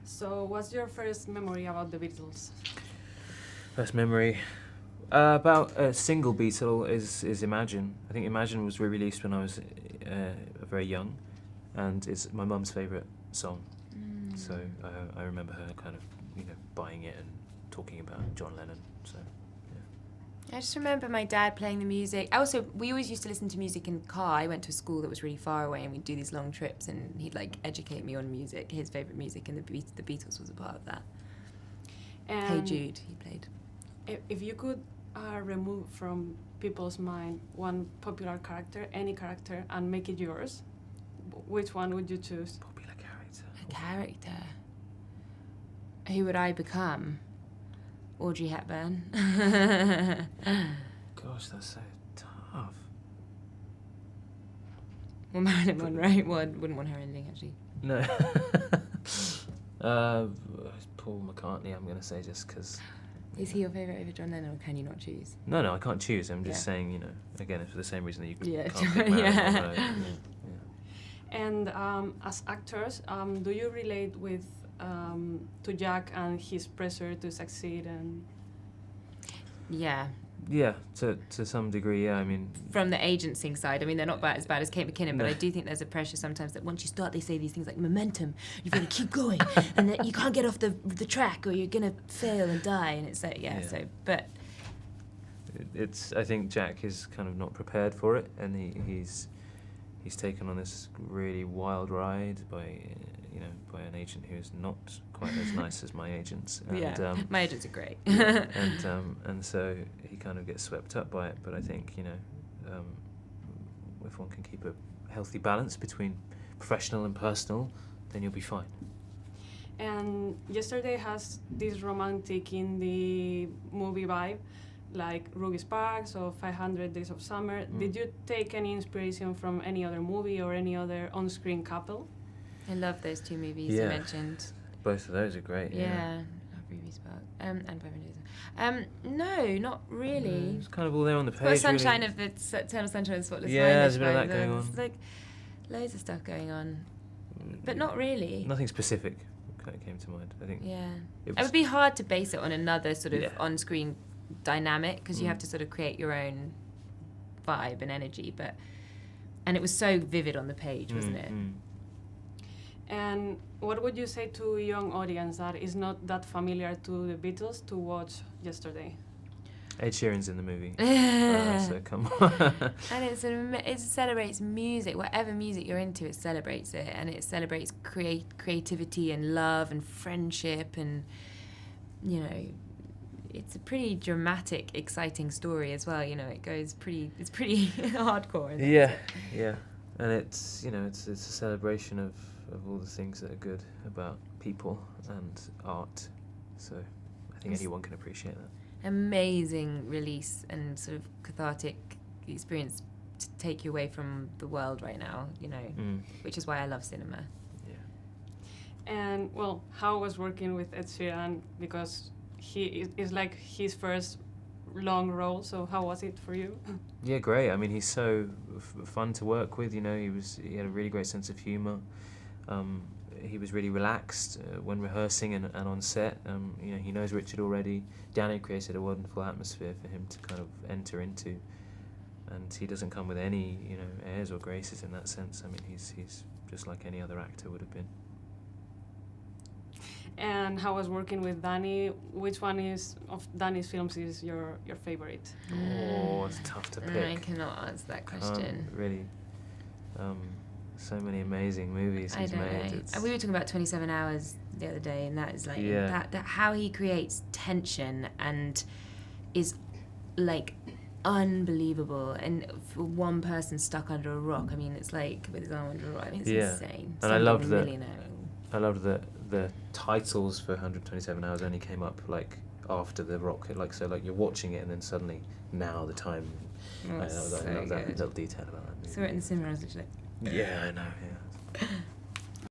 So, what's your first memory about the Beatles? First memory about a single Beatle is Imagine. I think Imagine was re-released when I was very young, and it's my mum's favourite song. So I remember her kind of buying it and talking about John Lennon. So I just remember my dad playing the music. We always used to listen to music in the car. I went to a school that was really far away, and we'd do these long trips, and he'd educate me on music, his favourite music, and the Beatles was a part of that. Hey Jude, he played. If you could remove from people's mind one popular character, any character, and make it yours, which one would you choose? popular character. A character. Who would I become? Audrey Hepburn. Gosh, that's so tough. Well, Marilyn Monroe wouldn't want her ending, actually. No. Paul McCartney, I'm going to say, just because... Is he your favourite over John Lennon, or can you not choose? No, I can't choose. I'm just saying, again, it's for the same reason that you can't pick John, Marilyn Monroe. And as actors, do you relate with to Jack and his pressure to succeed and? Yeah. Yeah, to some degree, yeah. I mean, from the agenting side, I mean, they're not as bad as Kate McKinnon, but I do think there's a pressure sometimes that once you start, they say these things like momentum. You've got to keep going, and that you can't get off the track, or you're gonna fail and die. And it's like, so, but it's. I think Jack is kind of not prepared for it, and he's taken on this really wild ride by an agent who's not quite as nice as my agents. And, my agents are great. and so he kind of gets swept up by it. But I think if one can keep a healthy balance between professional and personal, then you'll be fine. And Yesterday has this romantic indie movie vibe, like Ruby Sparks or 500 Days of Summer. Did you take any inspiration from any other movie or any other on-screen couple? I love those two movies you mentioned. Both of those are great. Yeah, I love Ruby Sparks and 500 Days. No, not really. It's kind of all there on the page. Well, Sunshine of the Eternal Sunshine of the Spotless Mind. Yeah, there's a bit of that going on. There's like loads of stuff going on, but not really. Nothing specific kind of came to mind. I think. Yeah, it would be hard to base it on another sort of on-screen dynamic, because you have to sort of create your own vibe and energy. And it was so vivid on the page, wasn't it? And what would you say to a young audience that is not that familiar to the Beatles to watch Yesterday? Ed Sheeran's in the movie, so come on. And it celebrates music. Whatever music you're into, it celebrates it, and it celebrates creativity and love and friendship, and it's a pretty dramatic, exciting story as well. It goes it's pretty hardcore. Yeah, and it's it's a celebration of all the things that are good about people and art. So I think anyone can appreciate that. Amazing release and sort of cathartic experience to take you away from the world right now. Which is why I love cinema. Yeah. And how was working with Ed Sheeran, because he is like his first long role, so how was it for you? Yeah, great. I mean, he's so fun to work with. He had a really great sense of humour. He was really relaxed when rehearsing and on set. He knows Richard already. Danny created a wonderful atmosphere for him to kind of enter into, and he doesn't come with any airs or graces in that sense. I mean, he's just like any other actor would have been. And how was working with Danny? Which one of Danny's films is your favorite? Oh, it's tough to pick. I cannot answer that question. Really. So many amazing movies he's made. And we were talking about 27 Hours the other day, and that is like that how he creates tension and is like unbelievable. And for one person stuck under a rock, I mean, it's like with his arm under a rock. I mean, it's insane. And I loved that the titles for 127 Hours only came up like after the rock, so you're watching it and then suddenly now the time. I love that little detail about that movie. Saw it in the cinema. I was literally like, yeah, I know. Yeah.